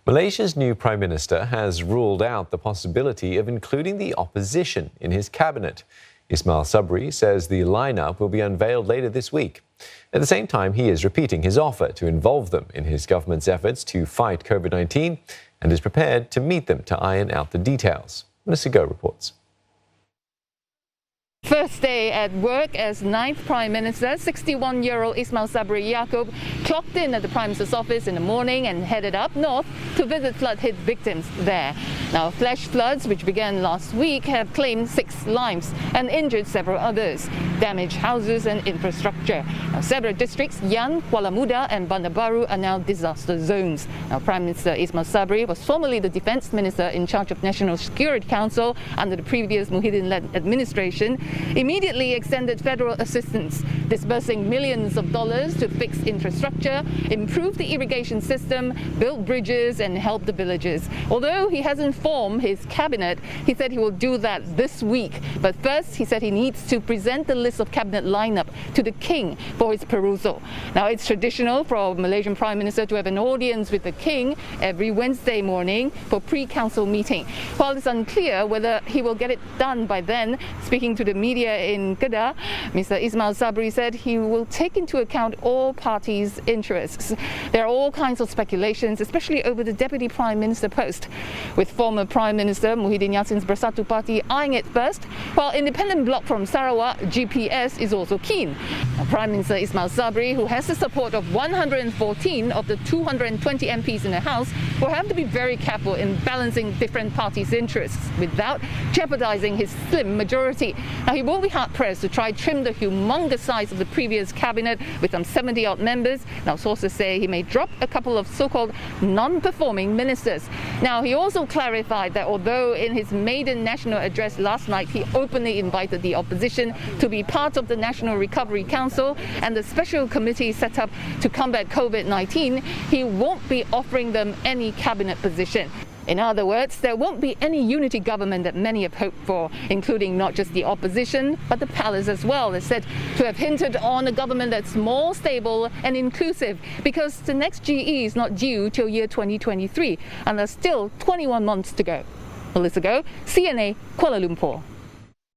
Malaysia's new Prime Minister has ruled out the possibility of including the opposition in his cabinet. Ismail Sabri says the lineup will be unveiled later this week. At the same time, he is repeating his offer to involve them in his government's efforts to fight COVID-19 and is prepared to meet them to iron out the details. Minister Go reports. First day at work as 9th Prime Minister, 61-year-old Ismail Sabri Yaakob clocked in at the Prime Minister's office in the morning and headed up north to visit flood-hit victims there. Now, flash floods, which began last week, have claimed 6 lives and injured several others, damaged houses and infrastructure. Now, several districts, Yan, Kuala Muda and Bandar Baru, are now disaster zones. Now, Prime Minister Ismail Sabri was formerly the Defence Minister in charge of National Security Council under the previous Muhyiddin-led administration. Immediately extended federal assistance, disbursing millions of dollars to fix infrastructure, improve the irrigation system, build bridges and help the villagers. Although he hasn't formed his cabinet, he said he will do that this week. But first, he said he needs to present the list of cabinet lineup to the King for his perusal. Now, it's traditional for a Malaysian Prime Minister to have an audience with the King every Wednesday morning for pre-council meeting. While it's unclear whether he will get it done by then, speaking to the media in Kedah, Mr. Ismail Sabri said he will take into account all parties' interests. There are all kinds of speculations, especially over the Deputy Prime Minister post, with former Prime Minister Muhyiddin Yassin's Bersatu Party eyeing it first, while independent bloc from Sarawak, GPS, is also keen. Now, Prime Minister Ismail Sabri, who has the support of 114 of the 220 MPs in the House, will have to be very careful in balancing different parties' interests without jeopardising his slim majority. Now, he will be hard-pressed to try trim the humongous size of the previous cabinet with some 70-odd members. Now, sources say he may drop a couple of so-called non-performing ministers. Now, he also clarified that although in his maiden national address last night he openly invited the opposition to be part of the National Recovery Council and the special committee set up to combat COVID-19, he won't be offering them any cabinet position. In other words, there won't be any unity government that many have hoped for, including not just the opposition, but the palace as well. It's said to have hinted on a government that's more stable and inclusive, because the next GE is not due till year 2023, and there's still 21 months to go. Melissa Go, CNA, Kuala Lumpur.